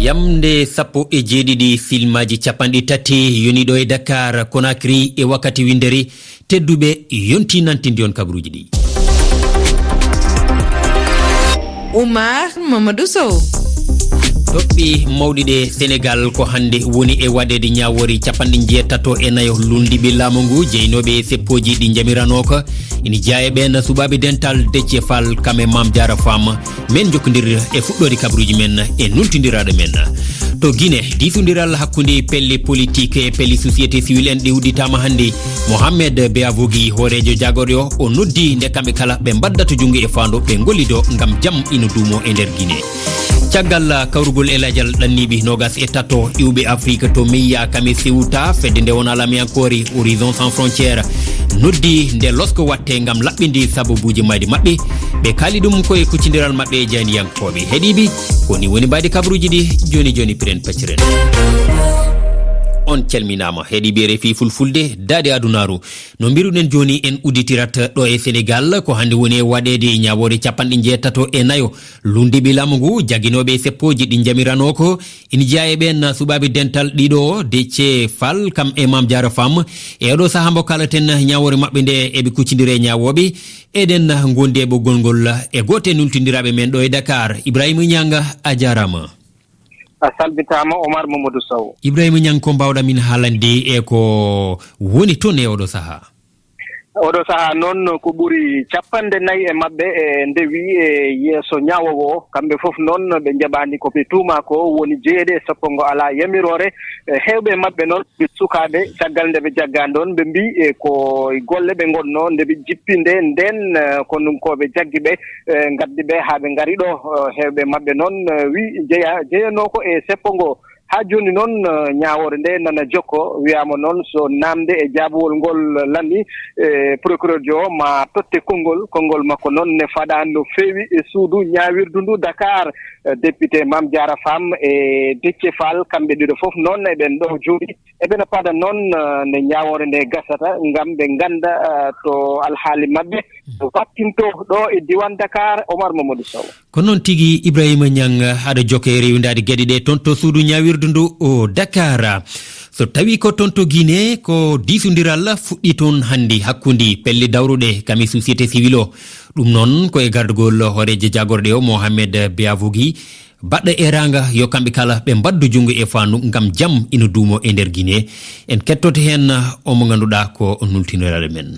yamde sappo e jeeɗiɗi filmaji capanɗe tati yoniɗo e Dakar Conakry e wakkati winderi tedduɓe yonti nantindi on kabaruji ɗi. Oumar Mamadou Sow. toɓɓi mawɗiɗe Sénégal ko hande woni e waɗede ñawori capanɗe jeetato e nayo lundiɓe laamu ngu jeynoɓe seppoji ɗi jamiranoko ina jeeya ɓen subaɓe dental Déthié Fall kam e Mame Diarra Fam men jokkodir e fuɗɗode kabaruji men e nultidiraɗo men. To Guinée disodiral hakkude pelle politique e pelle société civile en ɗi udditama hande. Mohamed Beavogui hoorejo jagorɗo o noddi nde kamɓe kala ɓe mbaddata jungo e fando ɓe gollido ngam jam ina duumo e nder Guinée. caggal kawrugol e ladial ɗanniɓe nogas e tato iwɓe Afrique to meyya kame Ceuta fedde nde wona lamiyankori Horizon sans frontiére noddi nde losko watte ngam laɓɓindi sababuji madi maɓɓe ɓe kaali ɗum koye kuccidiral maɓɓe e janiyankoɓe heeɗiɓe koni woni mbadi kabaruji ɗi joni piren pacciren. On calminama heeɗiɓe RFI fulfulde daade adunaru no mbiruɗen joni en udditirat ɗo e Sénégal ko hande woni e waɗede ñawore capanɗe jeetato e nayo lundiɓe laamu ngu jaguinoɓe seppoji ɗi jamiranoko ina jeeya ɓen subaɓe dental ɗiɗo Déthié Fall kam e Mame Diarra Fam e oɗo saaha mo kalaten ñawore maɓɓe nde eɓe kuccidiri e ñawoɓe eɗen gondi e ɓoggol ngol e gote nultidiraɓe men ɗo e Dakar Ibrahima Nianga a jarama. A salbitama Oumar Mamadou Sow. Ibrahima Niang ko mbawɗa min haalande e ko woni toon e oɗo saaha. Oɗo saaha noon ko ɓuri 50 e maɓɓe e ndewi e yeeso ñawowo kamɓe fof noon ɓe jaɓani ko ɓe tuuma ko woni jeeɗe sappo ngo ala yamirore hewɓe maɓɓe noon ɓe sukaɓe caggal nde ɓe jaggani ɗon ɓe mbi ko golle ɓe gonno nde ɓe jippinde nden kono koɓe jaggi ɓe gaddi ɓe ha ɓe ngari ɗo hewɓe maɓɓe noon wi jeyanoko e seppo ngo ha joni noon ñawore nde nana jokko wiyama noon so namde e jaabowol ngol lanni procureur jo ma totte konngol makko noon ne faɗani no feewi e suudu ñawirdu ndu Dakar député Mame Diarra Fam e Déthié Fall kamɓe ɗiɗo foof noon eɓen ɗo jooɗi eɓena paada noon nde ñawore nde gasata ngam ɓe ganda to alhaali maɓɓe wattinto ɗo e diwan Dakar Oumar Mamadou Sow. ko noon tigui Ibrahima Niang aɗa jokke e rewidade gueɗe ɗe toon to suudu ñawirdu ndu o Dakar. So tawi ko toon to Guinée ko disodiral fuɗɗi toon handi hakkude pelle dawruɗe kami société civile o ɗum noon koye gardugol hoorejo jagorɗe o Mohamed Beavogui baɗɗo eranga yo kamɓe kala ɓe mbaddu jungo e fandu ngam jam ina duumo e nder Guinée en kettoto hen omo ganduɗa ko nultiniraɗo men.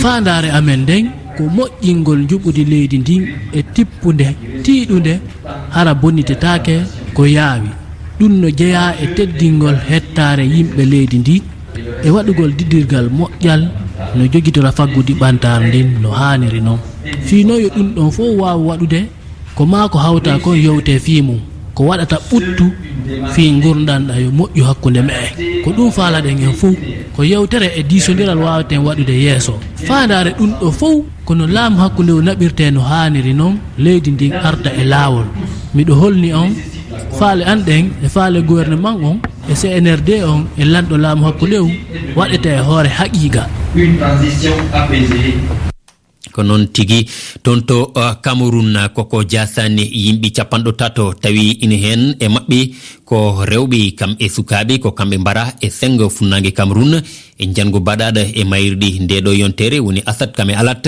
Fandare amen nden ko moƴƴingol juɓude leydi ndin e tippude tiiɗude hara bonnitetake ko yaawi ɗum no jeeya e teddingol hettare yimɓe leydi ndi e waɗugol didirgal moƴƴal no jogitora faggude ɓantar ndin no haniri noon fiinoyo ɗum ɗon fof wawa waɗude ko ma ko hawta kon yewte fi mum ko waɗata ɓuttu fi gurdanɗa yo moƴƴu hakkude me'e ko ɗum faalaɗen en fof ko yewtere e disodiral wawaten waɗude yeeso fandare ɗum ɗo fof kono laamu hakkude o naɓirte no haniri noon leydi ndin arta e laawol miɗo holni on faale an ɗen e faale gouvernement on e CNRD on e lanɗo laamu hakkude o waɗete e hoore haqiqa. Une transition apaisée. ko noon tigui toon to Cameroun koko jasani yimɓe capanɗo tato tawi ina hen e maɓɓe ko rewɓe kam e sukaɓe ko kamɓe mbara e sengo funnague Cameroun e jango baɗaɗo e mayirɗi ndeɗo yontere woni Assat kam e Alat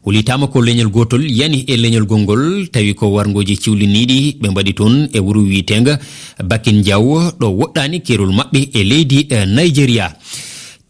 holitama ko leñol gotol yani e leñol gongol tawi ko wargoji ciwliniɗi ɓe mbaɗi toon e wuuro witenga Bakin Diaw ɗo woɗɗani kerol maɓɓe e leydi Nigeria.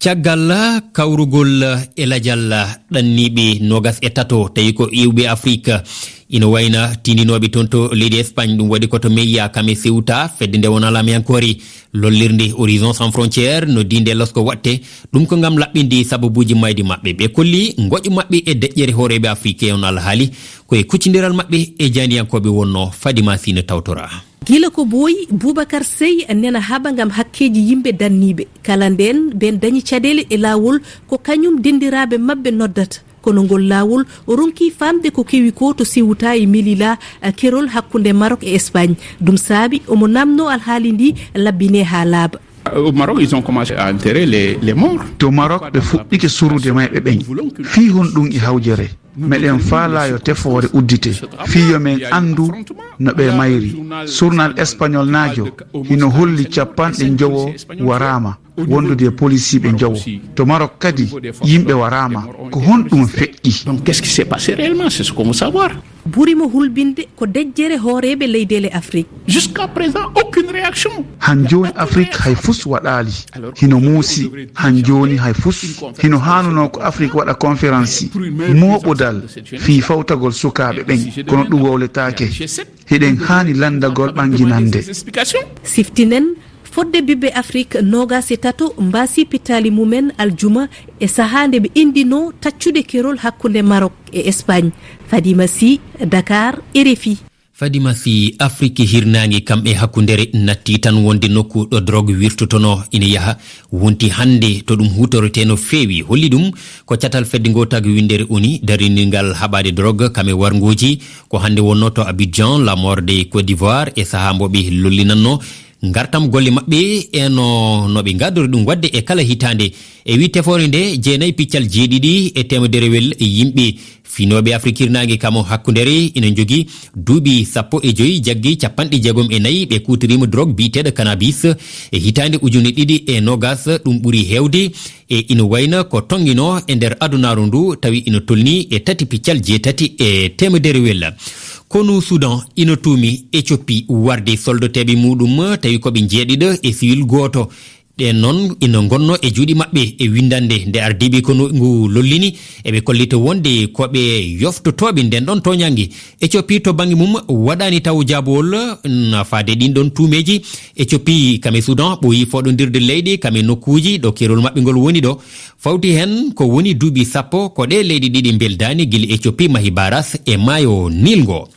caggal kawrugol e ladial ɗanniɓe nogas e tato tawi ko iwɓe Afrique ina wayna tindinoɓe toon to leydi Espagne ɗum waɗi koto meyya kame Ceuta fedde nde wona lamiyankori lollirde Horizon sans frontiére no dinde losko watte ɗum ko gam laɓɓinde sababuji maydi maɓɓe ɓe kolli goƴƴo maɓɓe e deƴƴere hooreɓe Afrique on alhaali koye kuccidiral maɓɓe e janiyankoɓe wonno Fadima Sine tawtora. gila ko boyi Boubacar Sey nena haɓa gam hakkeji yimɓe danniɓe kala nden ben dañi caɗele e lawol ko kañum dendiraɓe mabɓe noddata kono ngol lawol ronki famde ko kewi ko to Ceuta e Melilla kerol hakkunde Maroc e Espagne ɗum saabi omo namno alhaali ndi labbine ha laaba. Au Maroc, ils ont commencé à enterrer les morts. To Maroc ɓe fuɗɗike surude mayɓe ɓen fi hon ɗum e hawjere meɗen faalayo tefore uddite fiyo men andu no ɓe mayri. Journal espagnol najo hino holli 50 jowo warama wondude police ɓe jowo. To Maroc kadi yimɓe warama ko honɗum feƴƴi. Donc qu'est-ce qui s'est passé réellement? C'est ce qu'on veut savoir. burimo hulbinde ko dejjere hooreɓe leydele Afrique. Jusqu'à présent aucune réaction. Han joni Afrique hay fus waɗali hino muusi. Han joni hay fus hino hanuno ko Afrique waɗa conférence moɓodal fi fawtagol sukaɓe ɓen kono ɗum wowletake. Hiɗen hani landagol ɓanginande. Siftinen fodde bibbe Afrique nogase tato mbasi pitali mumen aljuma e sahande be indino taccude kerol hakkunde Maroc e Espagne. Fadima Sy, Dakar, RFI. Fadima Sy, Afrique hirnangi kamɓe hakkundere natti tan wonde nokku ɗo drogue wirtotono ina yaha wonti hande to ɗum hutorete no feewi holli ɗum ko catal fedde ngo tagi windere oni daringal haɓade drogue kame wargoji ko hande wonno to Abidjan la mort de Côte d'Ivoire e saha mboɓe lollinanno gartam golle mabɓe eno no ɓe gaddori ɗum wadde e kala hitande e wi tefore nde jeenayi piccal jeeɗiɗi e temederewel yimɓe finoɓe Afrique hirnangue kamo hakkundere ina jogui duuɓi 15 jaggi 64 ɓe kutorima drogue biteɗo cannabis e hitande 2020 ɗum ɓuuri hewde e ina wayna ko tonguino e nder adunaru ndu tawi ina tolni e 3 piccal jeetati e temederewel. Kono Sudan ina tuumi Éthiopie warde soldoteɓe muɗum tawi koɓe jeeɗiɗo e civil goto ɗe noon ina gonno e juuɗi maɓɓe e windande nde ardiɓe kono ngu lollini eɓe kollita wonde koɓe yoftotoɓe nden ɗon toñangue. Éthiopie to banggue mum waɗani taw jabowol faade ɗin ɗon tuumeji. Éthiopie kame Sudan ɓooyi foɗodirde leyɗe kame nokkuji ɗo kerol maɓɓe ngol woni ɗo fawti hen ko woni duuɓi 10 ko ɗe leyɗi ɗiɗi beldani guila Éthiopie mahi baras e maayo Nil ngo.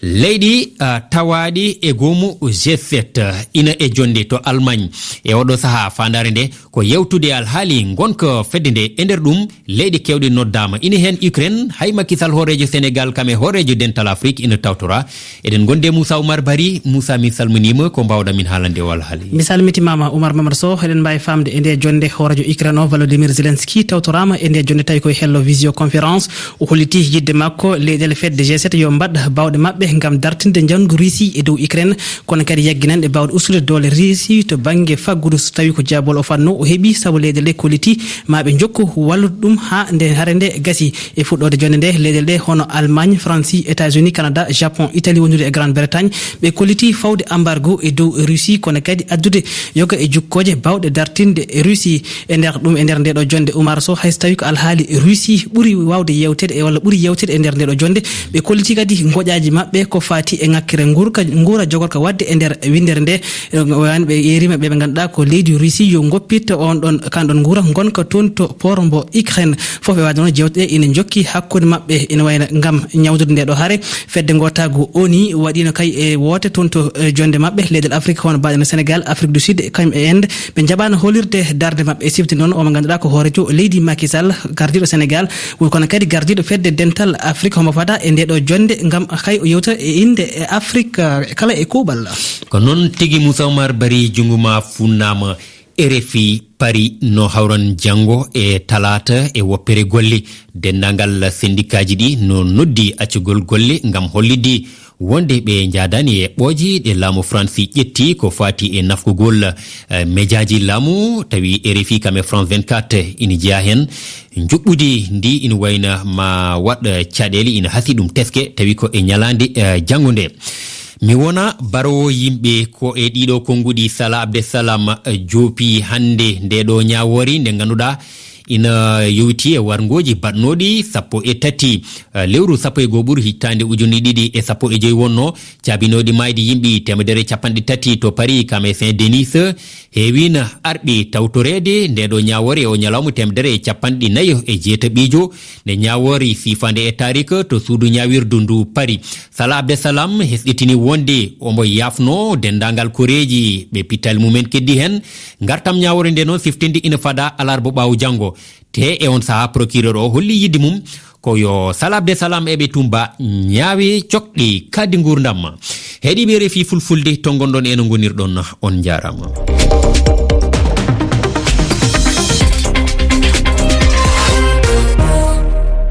Leydi tawaɗi e goomu G7 ina e jonde to Allemagne e oɗo saha fandare nde ko yewtude alhaali gonka fedde nde e nder ɗum leydi kewɗe noddama ina hen Ukraine hay makisal horejo Sénégal kame horejo dental Afrique ina tawtora eɗen gonde Moussa Oumar Bari. Moussa min salminima ko mbawɗa min haalande wal haali. Mi salmitimama Oumar Mamadou Sow eɗen mbawi famde e nde jonde horejo Ukraine o Volodymyr Zelensky tawtorama e nde jonde tawi koye hello visioconférence o holliti yidde makko leyɗele fedde G7 yo mbad bawɗe mabɓe ngam dartinde janggo Russie e dow Ukraine kono kadi yagginande bawde ustude dole Russie to banggue faggudu so tawi ko jabol o fanno o heeɓi saabu leyɗele kolliti maɓe jokku wallude ɗum ha nde hare nde gasi e fuɗɗode jonde nde leyɗele ɗe hono Allemagne, France, États-Unis, Canada, Japon, Italie wondude e Grande-Bretagne ɓe kolliti fawde embargo e dow Russie kono kadi addude yoga e jukkoje bawɗe dartinde Russie e nder ɗum e nder ndeɗo jonde Oumar Sow hayso tawi ko alhaali Russie ɓuuri wawde yewtede e walla ɓuuri yewtede e nder ndeɗo jonde ɓe kolliti kadi goƴaji mabɓe ko fati e ngakkere nguura jogorka wadde e nder windere nde wani ɓe yerima ɓe ganduɗa ko leydi Russie yo goppirta on ɗon kanɗon nguura gonka toon to port mbo Ukraine foof e wadde noon jewteɗe ina jokki hakkude mabɓe ina wayna gam ñawdude nde ɗo haare fedde gotago ONU waɗino kay e woote toon to jonde mabɓe leyɗel Afrique hono mbaɗeno Sénégal, Afrique du Sud kañum e Inde ɓe jaɓano hollirde darde mabɓe e sifti noon omo ganduɗa ko hoorejo leydi Macky Sall gardiɗo Sénégal kono kadi gardiɗo fedde dental Afrique homo fada e nde ɗo jonde gam kay o yewta e inde e Afrique kala e kuuɓal ko noon tigi Moussa Oumar Bari junguma funnama RFI pari no hawran jango e talata e woppere golle dendagal syndicat ji ɗi no noddi accugol golle gam hollidi wonde ɓe jadani e ɓooji ɗe laamu France ƴetti ko fati e nafkugol médiaji laamu tawi RFI kame France 24 ina jeeya hen juɓɓudi ndi ina wayna ma waɗa caɗele ina hasi ɗum teske tawi ko e ñalande janggo nde. Mi wona barowo yimɓe ko e ɗiɗo konguɗi Salah Abdessalam joopi hande ndeɗo ñawori nde ganduɗa ina yowti e wargoji batnoɗi 13 lewru 11 ɓuuri hittande 2015 wonno cabinoɗi maydi yimɓe 330 to Paris kame Saint-Denis heewina arɓi tawtorede ndeɗo ñawore o ñalawma 149 nde ñawori sifande e tarik to suudu ñawirdu ndu Paris. Salah Abdessalam hesɗitini wonde omo yafno dendagal koreji ɓe pitali mumen keddi hen gartam ñawore nde noon siftinde ina fada alarba ɓawo janggo te e on saha procureur o holli yidde mum ko yo Salah Abdessalam eɓe tumba ñaawi cokɗi kaddi gurdam heeɗiɓe RFI fulfulde to gonɗon eno gonirɗon on jarama.